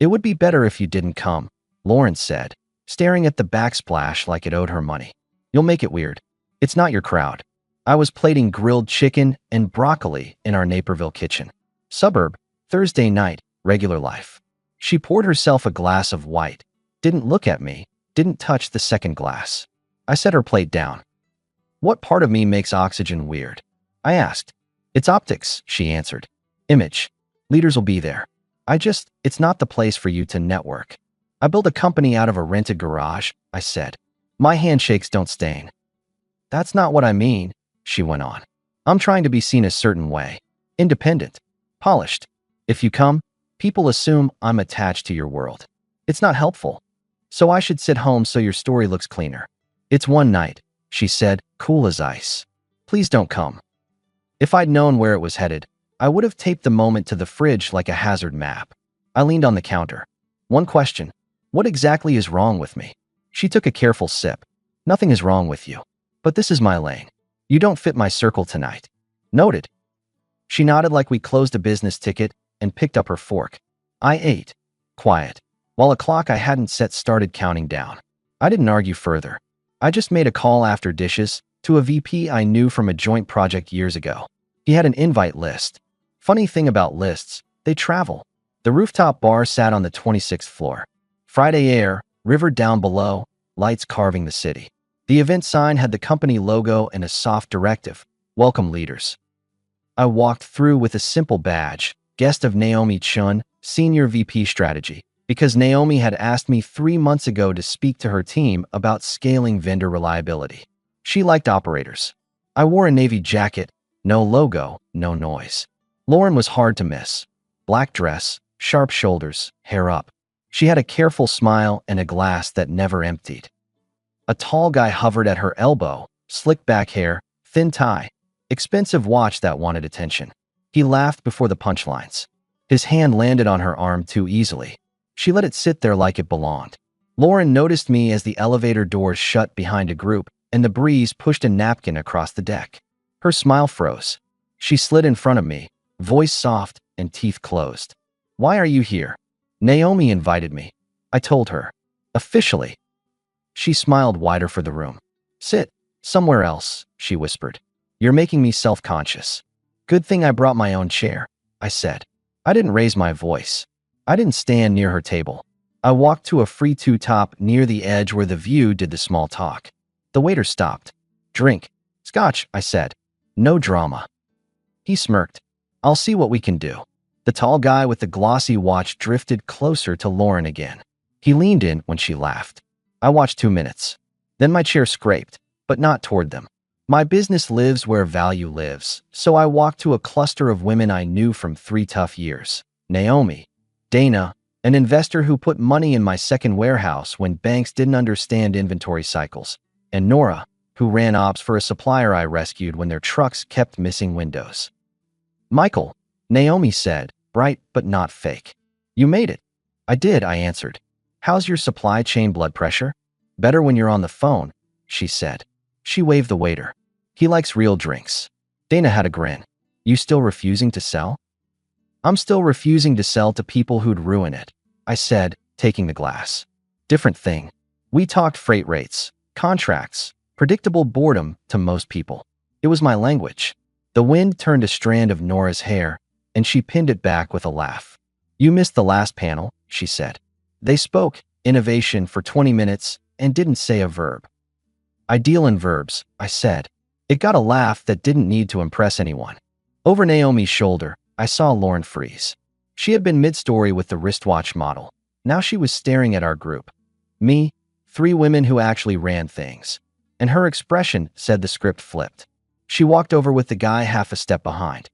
It would be better if you didn't come, Lauren said, staring at the backsplash like it owed her money. You'll make it weird. It's not your crowd. I was plating grilled chicken and broccoli in our Naperville kitchen. Suburb, Thursday night, regular life. She poured herself a glass of white, didn't look at me, didn't touch the second glass. I set her plate down. What part of me makes oxygen weird? I asked. It's optics, she answered. Image. Leaders will be there. It's not the place for you to network. I built a company out of a rented garage, I said. My handshakes don't stain. That's not what I mean, she went on. I'm trying to be seen a certain way. Independent. Polished. If you come, people assume I'm attached to your world. It's not helpful. So I should sit home so your story looks cleaner. It's one night, she said, cool as ice. Please don't come. If I'd known where it was headed, I would have taped the moment to the fridge like a hazard map. I leaned on the counter. One question. What exactly is wrong with me? She took a careful sip. Nothing is wrong with you. But this is my lane. You don't fit my circle tonight. Noted. She nodded like we closed a business ticket and picked up her fork. I ate. Quiet. While a clock I hadn't set started counting down. I didn't argue further. I just made a call after dishes to a VP I knew from a joint project years ago. He had an invite list. Funny thing about lists, they travel. The rooftop bar sat on the 26th floor. Friday air, river down below, lights carving the city. The event sign had the company logo and a soft directive, welcome leaders. I walked through with a simple badge, guest of Naomi Chun, Senior VP Strategy, because Naomi had asked me 3 months ago to speak to her team about scaling vendor reliability. She liked operators. I wore a navy jacket, no logo, no noise. Lauren was hard to miss. Black dress, sharp shoulders, hair up. She had a careful smile and a glass that never emptied. A tall guy hovered at her elbow, slick back hair, thin tie, expensive watch that wanted attention. He laughed before the punchlines. His hand landed on her arm too easily. She let it sit there like it belonged. Lauren noticed me as the elevator doors shut behind a group and the breeze pushed a napkin across the deck. Her smile froze. She slid in front of me, voice soft and teeth closed. Why are you here? Naomi invited me. I told her. Officially. She smiled wider for the room. Sit. Somewhere else, she whispered. You're making me self-conscious. Good thing I brought my own chair, I said. I didn't raise my voice. I didn't stand near her table. I walked to a free two-top near the edge where the view did the small talk. The waiter stopped. Drink. Scotch, I said. No drama. He smirked. I'll see what we can do. The tall guy with the glossy watch drifted closer to Lauren again. He leaned in when she laughed. I watched 2 minutes. Then my chair scraped, but not toward them. My business lives where value lives, so I walked to a cluster of women I knew from 3 tough years. Naomi, Dana, an investor who put money in my second warehouse when banks didn't understand inventory cycles, and Nora, who ran ops for a supplier I rescued when their trucks kept missing windows. Michael, Naomi said, bright but not fake. You made it. I did, I answered. How's your supply chain blood pressure? Better when you're on the phone, she said. She waved the waiter. He likes real drinks. Dana had a grin. You still refusing to sell? I'm still refusing to sell to people who'd ruin it, I said, taking the glass. Different thing. We talked freight rates, contracts, predictable boredom to most people. It was my language. The wind turned a strand of Nora's hair, and she pinned it back with a laugh. You missed the last panel, she said. They spoke innovation for 20 minutes and didn't say a verb. I deal in verbs, I said. It got a laugh that didn't need to impress anyone. Over Naomi's shoulder, I saw Lauren freeze. She had been mid-story with the wristwatch model. Now she was staring at our group. Me, 3 women who actually ran things. And her expression said the script flipped. She walked over with the guy half a step behind.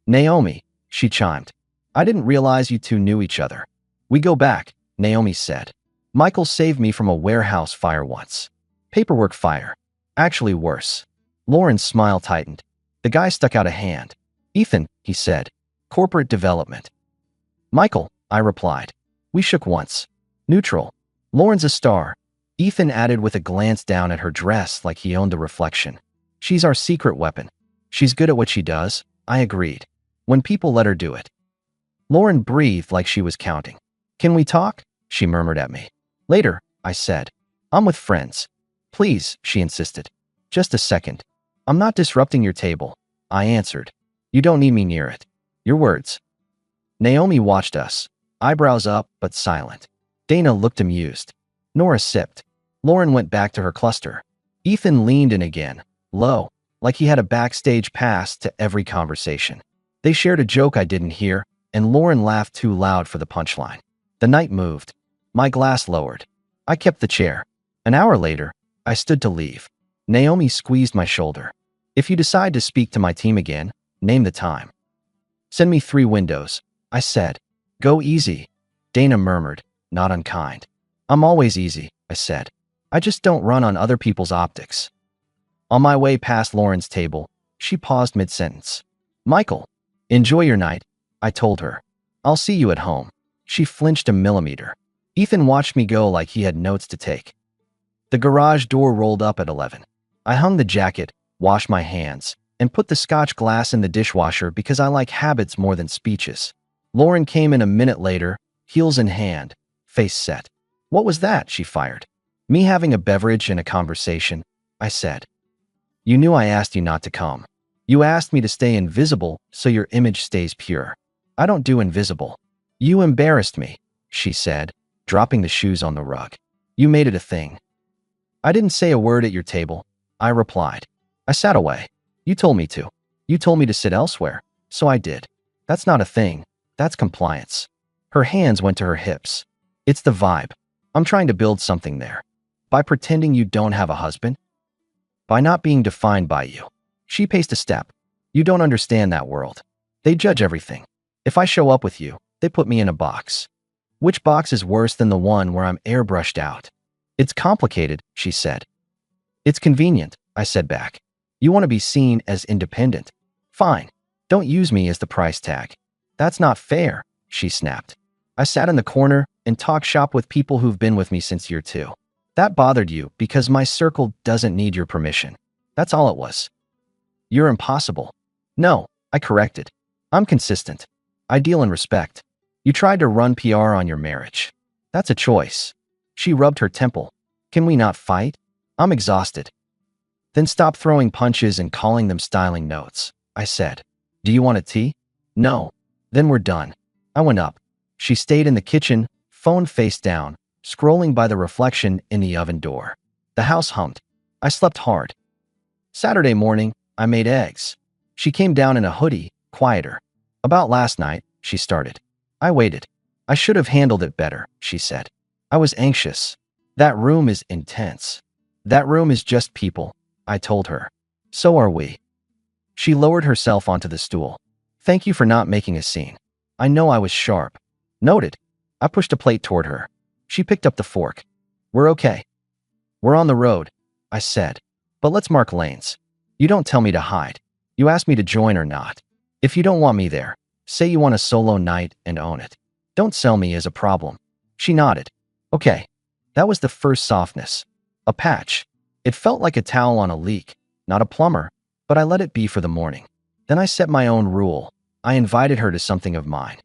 Naomi, she chimed. I didn't realize you two knew each other. We go back, Naomi said. Michael saved me from a warehouse fire once. Paperwork fire. Actually worse. Lauren's smile tightened. The guy stuck out a hand. Ethan, he said. Corporate development. Michael, I replied. We shook once. Neutral. Lauren's a star. Ethan added with a glance down at her dress like he owned the reflection. She's our secret weapon. She's good at what she does, I agreed. When people let her do it. Lauren breathed like she was counting. Can we talk? She murmured at me. Later, I said. I'm with friends. Please, she insisted. Just a second. I'm not disrupting your table, I answered. You don't need me near it. Your words. Naomi watched us, eyebrows up but silent. Dana looked amused. Nora sipped. Lauren went back to her cluster. Ethan leaned in again, low, like he had a backstage pass to every conversation. They shared a joke I didn't hear, and Lauren laughed too loud for the punchline. The night moved. My glass lowered. I kept the chair. An hour later, I stood to leave. Naomi squeezed my shoulder. If you decide to speak to my team again, name the time. Send me 3 windows, I said. Go easy, Dana murmured, not unkind. I'm always easy, I said. I just don't run on other people's optics. On my way past Lauren's table, she paused mid-sentence. Michael, enjoy your night, I told her. I'll see you at home. She flinched a millimeter. Ethan watched me go like he had notes to take. The garage door rolled up at 11. I hung the jacket, washed my hands, and put the Scotch glass in the dishwasher because I like habits more than speeches. Lauren came in a minute later, heels in hand, face set. What was that? She fired. Me having a beverage and a conversation, I said. You knew I asked you not to come. You asked me to stay invisible so your image stays pure. I don't do invisible. You embarrassed me, she said, dropping the shoes on the rug. You made it a thing. I didn't say a word at your table, I replied. I sat away. You told me to. You told me to sit elsewhere, so I did. That's not a thing. That's compliance. Her hands went to her hips. It's the vibe. I'm trying to build something there. By pretending you don't have a husband? By not being defined by you. She paced a step. You don't understand that world. They judge everything. If I show up with you, they put me in a box. Which box is worse than the one where I'm airbrushed out? It's complicated, she said. It's convenient, I said back. You want to be seen as independent. Fine. Don't use me as the price tag. That's not fair, she snapped. I sat in the corner and talked shop with people who've been with me since year 2. That bothered you because my circle doesn't need your permission. That's all it was. You're impossible. No, I corrected. I'm consistent. I deal in respect. You tried to run PR on your marriage. That's a choice. She rubbed her temple. Can we not fight? I'm exhausted. Then stop throwing punches and calling them styling notes, I said. Do you want a tea? No. Then we're done. I went up. She stayed in the kitchen, phone face down, scrolling by the reflection in the oven door. The house hummed. I slept hard. Saturday morning, I made eggs. She came down in a hoodie, quieter. About last night, she started. I waited. I should have handled it better, she said. I was anxious. That room is intense. That room is just people, I told her. So are we. She lowered herself onto the stool. Thank you for not making a scene. I know I was sharp. Noted. I pushed a plate toward her. She picked up the fork. We're okay. We're on the road, I said. But let's mark lanes. You don't tell me to hide. You ask me to join or not. If you don't want me there, say you want a solo night and own it. Don't sell me as a problem. She nodded. Okay. That was the first softness. A patch. It felt like a towel on a leak, not a plumber, but I let it be for the morning. Then I set my own rule. I invited her to something of mine.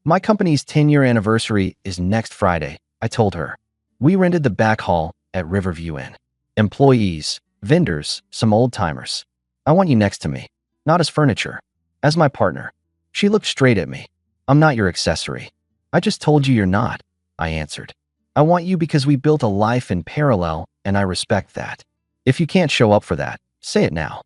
My company's 10-year anniversary is next Friday, I told her. We rented the back hall at Riverview Inn. Employees, vendors, some old-timers. I want you next to me, not as furniture, as my partner. She looked straight at me. I'm not your accessory. I just told you you're not, I answered. I want you because we built a life in parallel, and I respect that. If you can't show up for that, say it now.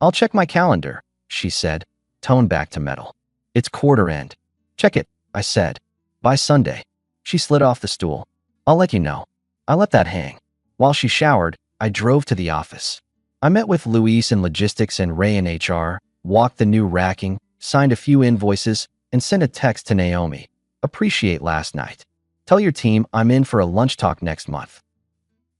I'll check my calendar, she said, tone back to metal. It's quarter end. Check it, I said. By Sunday. She slid off the stool. I'll let you know. I let that hang. While she showered, I drove to the office. I met with Luis in logistics and Ray in HR, walked the new racking, signed a few invoices, and sent a text to Naomi. Appreciate last night. Tell your team I'm in for a lunch talk next month.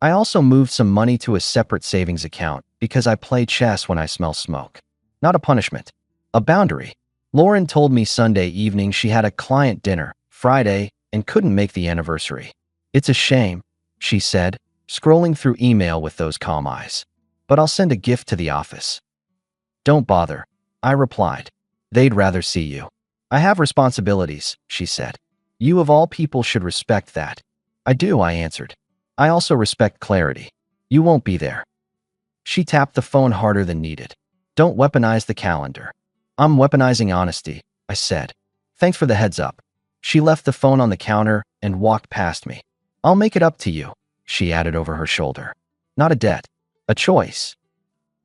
I also moved some money to a separate savings account because I play chess when I smell smoke. Not a punishment. A boundary. Lauren told me Sunday evening she had a client dinner, Friday, and couldn't make the anniversary. It's a shame, she said, scrolling through email with those calm eyes. But I'll send a gift to the office. Don't bother, I replied. They'd rather see you. I have responsibilities, she said. You of all people should respect that. I do, I answered. I also respect clarity. You won't be there. She tapped the phone harder than needed. Don't weaponize the calendar. I'm weaponizing honesty, I said. Thanks for the heads up. She left the phone on the counter and walked past me. I'll make it up to you, she added over her shoulder. Not a debt, a choice.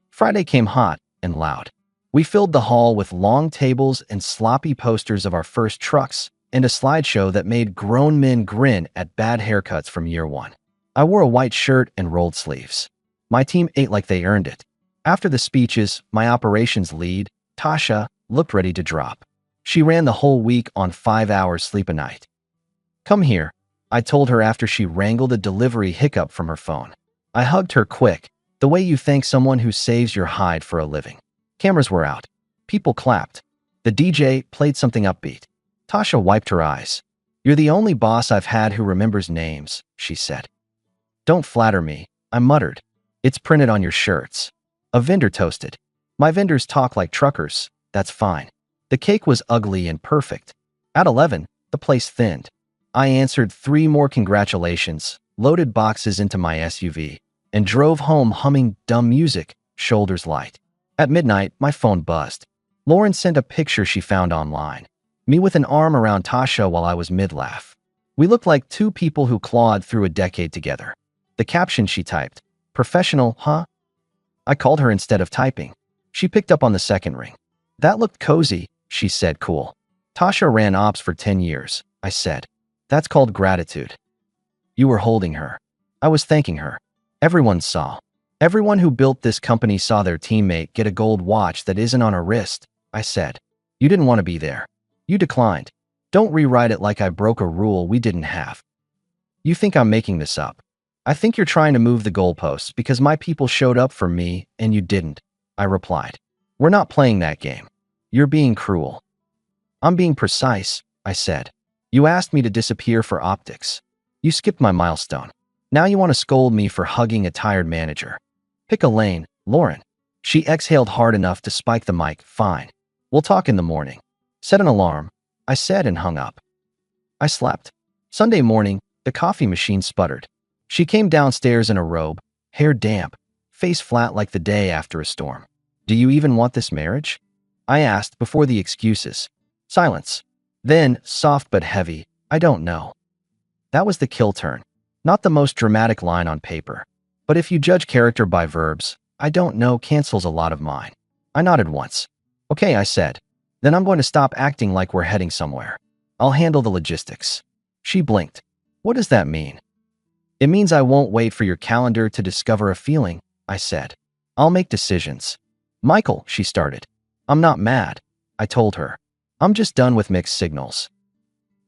Friday came hot and loud. We filled the hall with long tables and sloppy posters of our first trucks and a slideshow that made grown men grin at bad haircuts from year one. I wore a white shirt and rolled sleeves. My team ate like they earned it. After the speeches, my operations lead, Tasha, looked ready to drop. She ran the whole week on 5 hours sleep a night. Come here, I told her after she wrangled a delivery hiccup from her phone. I hugged her quick, the way you thank someone who saves your hide for a living. Cameras were out. People clapped. The DJ played something upbeat. Tasha wiped her eyes. You're the only boss I've had who remembers names, she said. Don't flatter me, I muttered. It's printed on your shirts. A vendor toasted. My vendors talk like truckers, that's fine. The cake was ugly and perfect. At 11, the place thinned. I answered 3 more congratulations, loaded boxes into my SUV, and drove home humming dumb music, shoulders light. At midnight, my phone buzzed. Lauren sent a picture she found online. Me with an arm around Tasha while I was mid-laugh. We looked like 2 people who clawed through a decade together. The caption she typed, professional, huh? I called her instead of typing. She picked up on the second ring. That looked cozy, she said cool. Tasha ran ops for 10 years, I said. That's called gratitude. You were holding her. I was thanking her. Everyone saw. Everyone who built this company saw their teammate get a gold watch that isn't on her wrist, I said. You didn't want to be there. You declined. Don't rewrite it like I broke a rule we didn't have. You think I'm making this up. I think you're trying to move the goalposts because my people showed up for me and you didn't, I replied. We're not playing that game. You're being cruel. I'm being precise, I said. You asked me to disappear for optics. You skipped my milestone. Now you want to scold me for hugging a tired manager. Pick a lane, Lauren. She exhaled hard enough to spike the mic. Fine. We'll talk in the morning. Set an alarm, I said and hung up. I slept. Sunday morning, the coffee machine sputtered. She came downstairs in a robe, hair damp, face flat like the day after a storm. Do you even want this marriage? I asked before the excuses. Silence. Then, soft but heavy, I don't know. That was the kill turn. Not the most dramatic line on paper. But if you judge character by verbs, I don't know cancels a lot of mine. I nodded once. Okay, I said. Then I'm going to stop acting like we're heading somewhere. I'll handle the logistics. She blinked. What does that mean? It means I won't wait for your calendar to discover a feeling, I said. I'll make decisions. Michael, she started. I'm not mad, I told her. I'm just done with mixed signals.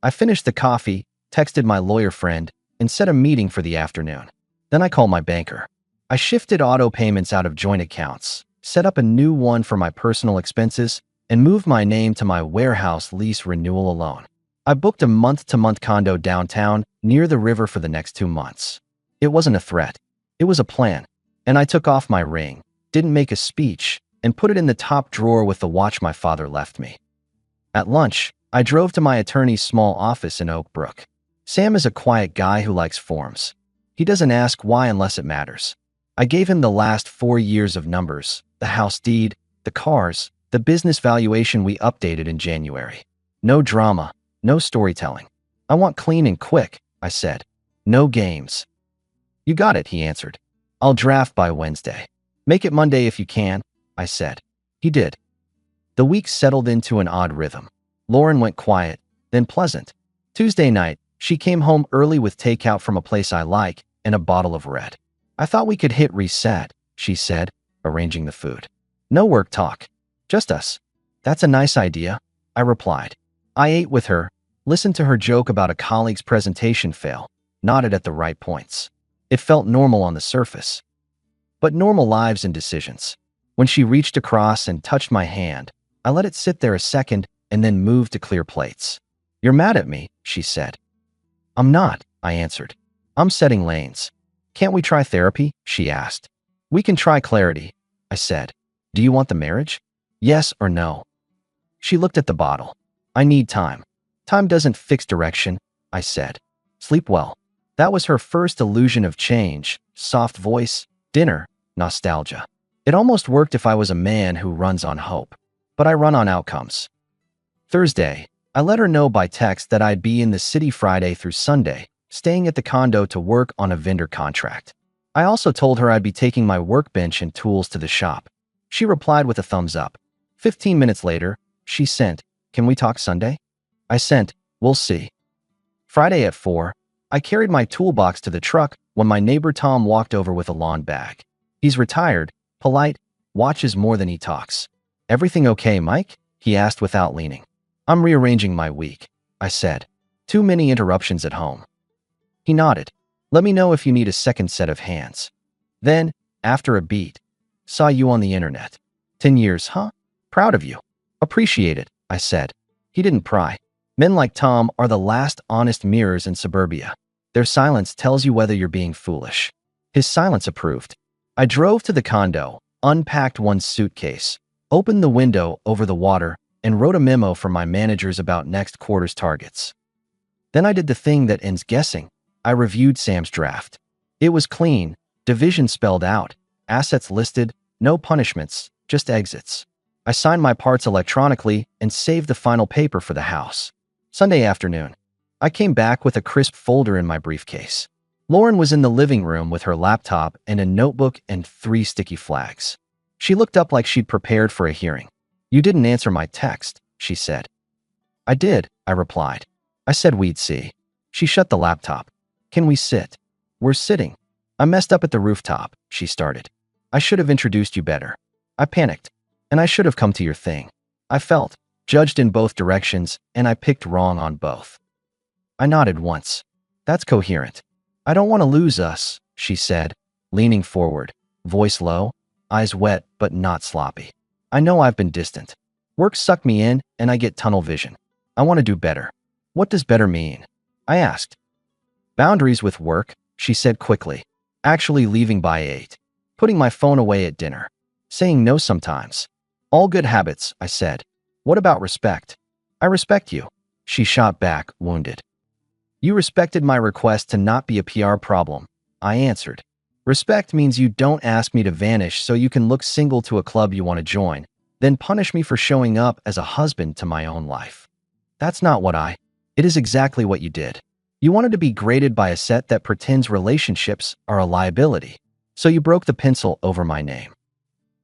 I finished the coffee, texted my lawyer friend, and set a meeting for the afternoon. Then I called my banker. I shifted auto payments out of joint accounts, set up a new one for my personal expenses, and moved my name to my warehouse lease renewal alone. I booked a month-to-month condo downtown near the river for the next 2 months. It wasn't a threat. It was a plan. And I took off my ring, didn't make a speech, and put it in the top drawer with the watch my father left me. At lunch, I drove to my attorney's small office in Oak Brook. Sam is a quiet guy who likes forms. He doesn't ask why unless it matters. I gave him the last 4 years of numbers, the house deed, the cars, the business valuation we updated in January. No drama, no storytelling. I want clean and quick, I said. No games. You got it, he answered. I'll draft by Wednesday. Make it Monday if you can, I said. He did. The week settled into an odd rhythm. Lauren went quiet, then pleasant. Tuesday night, she came home early with takeout from a place I like and a bottle of red. I thought we could hit reset, she said, arranging the food. No work talk. Just us. That's a nice idea, I replied. I ate with her, listened to her joke about a colleague's presentation fail, nodded at the right points. It felt normal on the surface. But normal lives and decisions. When she reached across and touched my hand, I let it sit there a second and then moved to clear plates. You're mad at me, she said. I'm not, I answered. I'm setting lanes. Can't we try therapy? She asked. We can try clarity, I said. Do you want the marriage? Yes or no? She looked at the bottle. I need time. Time doesn't fix direction, I said. Sleep well. That was her first illusion of change, soft voice, dinner, nostalgia. It almost worked if I was a man who runs on hope. But I run on outcomes. Thursday, I let her know by text that I'd be in the city Friday through Sunday, staying at the condo to work on a vendor contract. I also told her I'd be taking my workbench and tools to the shop. She replied with a thumbs up. 15 minutes later, she sent, "Can we talk Sunday?" I sent, "We'll see." Friday at 4, I carried my toolbox to the truck when my neighbor Tom walked over with a lawn bag. He's retired, polite, watches more than he talks. "Everything okay, Mike?" he asked without leaning. "I'm rearranging my week," I said. "Too many interruptions at home." He nodded. "Let me know if you need a second set of hands." Then, after a beat, "Saw you on the internet. 10 years, huh? Proud of you." "Appreciate it," I said. He didn't pry. Men like Tom are the last honest mirrors in suburbia. Their silence tells you whether you're being foolish. His silence approved. I drove to the condo, unpacked one suitcase, opened the window over the water, and wrote a memo for my managers about next quarter's targets. Then I did the thing that ends guessing. I reviewed Sam's draft. It was clean, division spelled out, assets listed, no punishments, just exits. I signed my parts electronically and saved the final paper for the house. Sunday afternoon, I came back with a crisp folder in my briefcase. Lauren was in the living room with her laptop and a notebook and 3 sticky flags. She looked up like she'd prepared for a hearing. "You didn't answer my text," she said. "I did," I replied. "I said we'd see." She shut the laptop. "Can we sit?" "We're sitting." "I messed up at the rooftop," she started. "I should have introduced you better." I panicked. "And I should have come to your thing." I felt judged in both directions, and I picked wrong on both. I nodded once. "That's coherent." "I don't want to lose us," she said, leaning forward, voice low, eyes wet but not sloppy. "I know I've been distant. Work sucked me in, and I get tunnel vision. I want to do better." "What does better mean?" I asked. "Boundaries with work," she said quickly. "Actually leaving by 8. Putting my phone away at dinner. Saying no sometimes. All good habits," I said. "What about respect?" "I respect you," she shot back, wounded. "You respected my request to not be a PR problem," I answered. "Respect means you don't ask me to vanish so you can look single to a club you want to join, then punish me for showing up as a husband to my own life. That's not what It is exactly what you did. You wanted to be graded by a set that pretends relationships are a liability, so you broke the pencil over my name."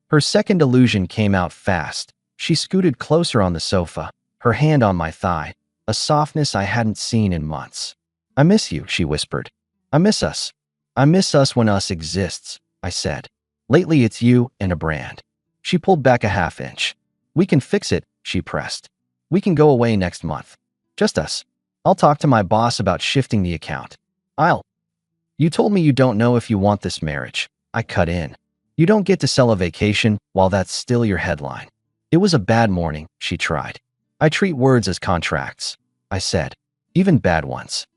Her second illusion came out fast. She scooted closer on the sofa, her hand on my thigh, a softness I hadn't seen in months. "I miss you," she whispered. "I miss us. I miss us when us exists," I said. "Lately it's you and a brand." She pulled back a half inch. "We can fix it," she pressed. "We can go away next month. Just us. I'll talk to my boss about shifting the account. You told me you don't know if you want this marriage." I cut in. "You don't get to sell a vacation while that's still your headline." "It was a bad morning," she tried. "I treat words as contracts," I said. "Even bad ones."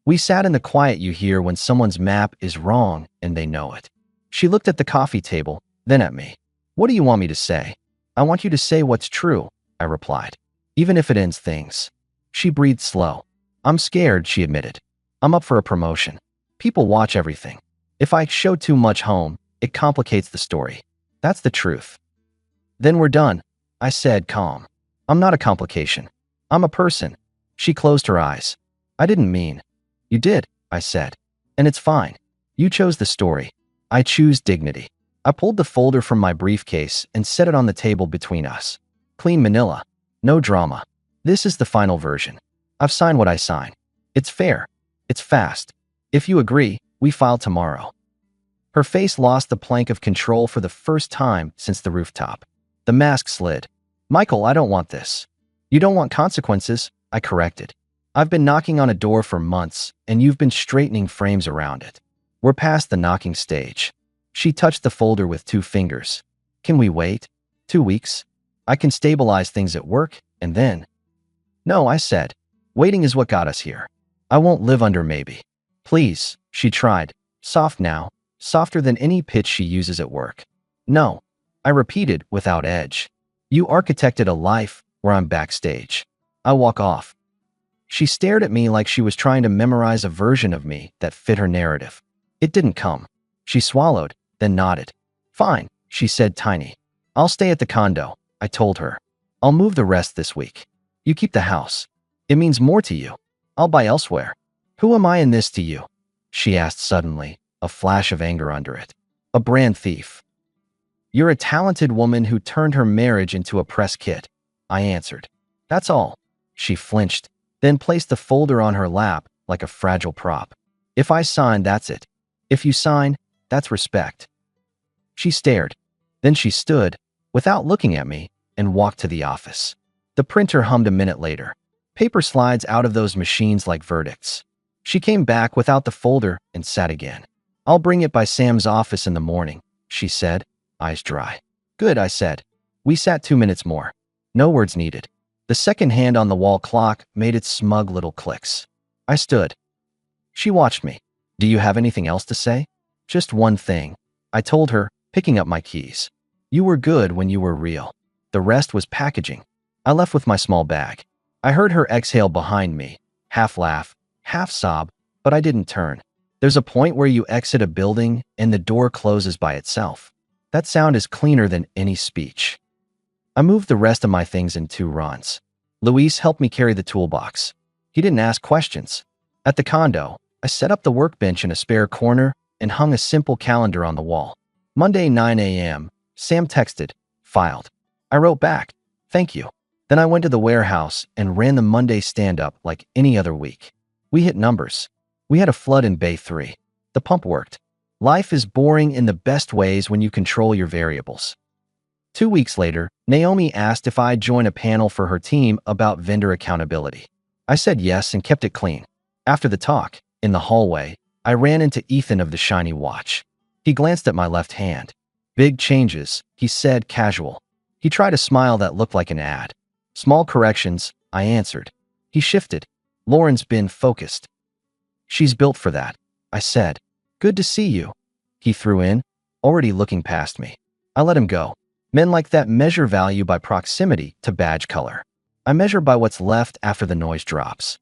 We sat in the quiet you hear when someone's map is wrong and they know it. She looked at the coffee table, then at me. "What do you want me to say?" "I want you to say what's true," I replied. "Even if it ends things." She breathed slow. "I'm scared," she admitted. "I'm up for a promotion. People watch everything. If I show too much home, it complicates the story. That's the truth." "Then we're done," I said, calm. "I'm not a complication. I'm a person." She closed her eyes. "I didn't mean." "You did," I said. "And it's fine. You chose the story. I choose dignity." I pulled the folder from my briefcase and set it on the table between us. Clean manila. No drama. This is the final version. I've signed what I sign. It's fair. It's fast. If you agree, we file tomorrow. Her face lost the plank of control for the first time since the rooftop. The mask slid. "Michael, I don't want this." "You don't want consequences," I corrected. "I've been knocking on a door for months, and you've been straightening frames around it. We're past the knocking stage." She touched the folder with 2 fingers. "Can we wait? 2 weeks? I can stabilize things at work, and then—" "No," I said. "Waiting is what got us here. I won't live under maybe." "Please," she tried, soft now, softer than any pitch she uses at work. "No," I repeated without edge. "You architected a life where I'm backstage. I walk off." She stared at me like she was trying to memorize a version of me that fit her narrative. It didn't come. She swallowed, then nodded. Fine, she said tiny. I'll stay at the condo, I told her. I'll move the rest this week. You keep the house. It means more to you. I'll buy elsewhere. Who am I in this to you? She asked suddenly, a flash of anger under it. A brand thief. You're a talented woman who turned her marriage into a press kit, I answered. That's all. She flinched, then placed the folder on her lap like a fragile prop. If I sign, that's it. If you sign, that's respect. She stared. Then she stood, without looking at me, and walked to the office. The printer hummed a minute later. Paper slides out of those machines like verdicts. She came back without the folder and sat again. I'll bring it by Sam's office in the morning, she said, eyes dry. Good, I said. We sat 2 minutes more. No words needed. The second hand on the wall clock made its smug little clicks. I stood. She watched me. Do you have anything else to say? Just one thing, I told her, picking up my keys. You were good when you were real. The rest was packaging. I left with my small bag. I heard her exhale behind me, half laugh, half sob, but I didn't turn. There's a point where you exit a building and the door closes by itself. That sound is cleaner than any speech. I moved the rest of my things in 2 runs. Luis helped me carry the toolbox. He didn't ask questions. At the condo, I set up the workbench in a spare corner and hung a simple calendar on the wall. Monday, 9 a.m., Sam texted, filed. I wrote back, thank you. Then I went to the warehouse and ran the Monday stand-up like any other week. We hit numbers. We had a flood in Bay 3. The pump worked. Life is boring in the best ways when you control your variables. 2 weeks later, Naomi asked if I'd join a panel for her team about vendor accountability. I said yes and kept it clean. After the talk, in the hallway, I ran into Ethan of the shiny watch. He glanced at my left hand. Big changes, he said, casual. He tried a smile that looked like an ad. Small corrections, I answered. He shifted. Lauren's been focused. She's built for that, I said. Good to see you. He threw in, already looking past me. I let him go. Men like that measure value by proximity to badge color. I measure by what's left after the noise drops.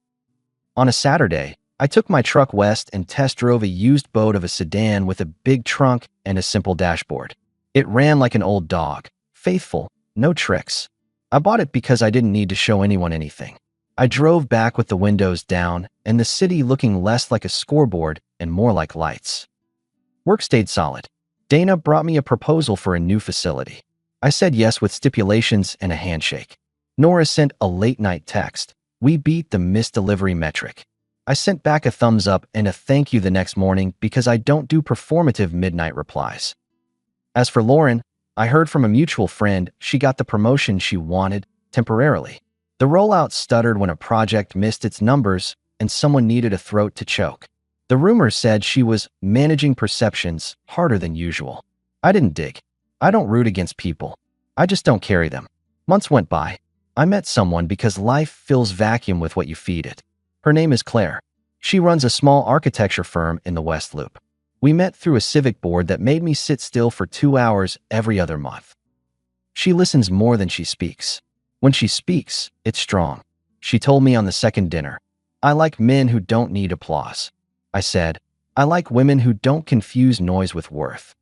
On a Saturday, I took my truck west and test drove a used boat of a sedan with a big trunk and a simple dashboard. It ran like an old dog, faithful, no tricks. I bought it because I didn't need to show anyone anything. I drove back with the windows down and the city looking less like a scoreboard and more like lights. Work stayed solid. Dana brought me a proposal for a new facility. I said yes with stipulations and a handshake. Nora sent a late-night text. We beat the missed delivery metric. I sent back a thumbs up and a thank you the next morning because I don't do performative midnight replies. As for Lauren, I heard from a mutual friend she got the promotion she wanted, temporarily. The rollout stuttered when a project missed its numbers and someone needed a throat to choke. The rumor said she was managing perceptions harder than usual. I didn't dig. I don't root against people. I just don't carry them. Months went by. I met someone because life fills vacuum with what you feed it. Her name is Claire. She runs a small architecture firm in the West Loop. We met through a civic board that made me sit still for 2 hours every other month. She listens more than she speaks. When she speaks, it's strong. She told me on the second dinner, I like men who don't need applause. I said, I like women who don't confuse noise with worth.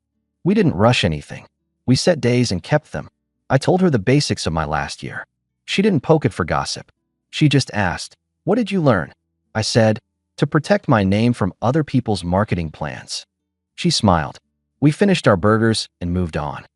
We didn't rush anything. We set days and kept them. I told her the basics of my last year. She didn't poke it for gossip. She just asked, what did you learn? I said, to protect my name from other people's marketing plans. She smiled. We finished our burgers and moved on.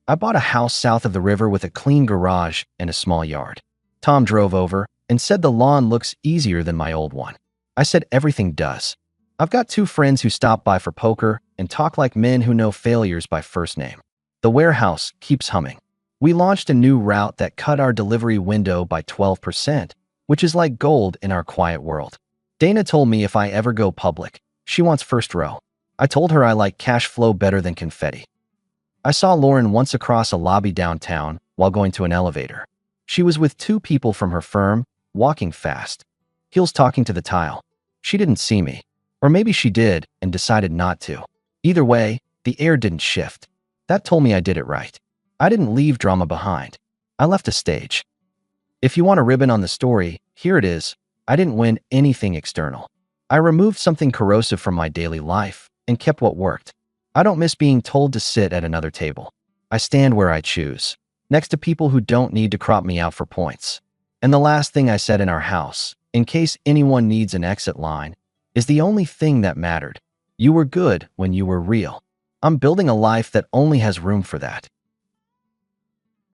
I bought a house south of the river with a clean garage and a small yard. Tom drove over and said the lawn looks easier than my old one. I said everything does. I've got 2 friends who stop by for poker and talk like men who know failures by first name. The warehouse keeps humming. We launched a new route that cut our delivery window by 12%, which is like gold in our quiet world. Dana told me if I ever go public, she wants first row. I told her I like cash flow better than confetti. I saw Lauren once across a lobby downtown while going to an elevator. She was with 2 people from her firm, walking fast. Heels talking to the tile. She didn't see me. Or maybe she did and decided not to. Either way, the air didn't shift. That told me I did it right. I didn't leave drama behind. I left a stage. If you want a ribbon on the story, here it is. I didn't win anything external. I removed something corrosive from my daily life and kept what worked. I don't miss being told to sit at another table. I stand where I choose, next to people who don't need to crop me out for points. And the last thing I said in our house, in case anyone needs an exit line, is the only thing that mattered. You were good when you were real. I'm building a life that only has room for that.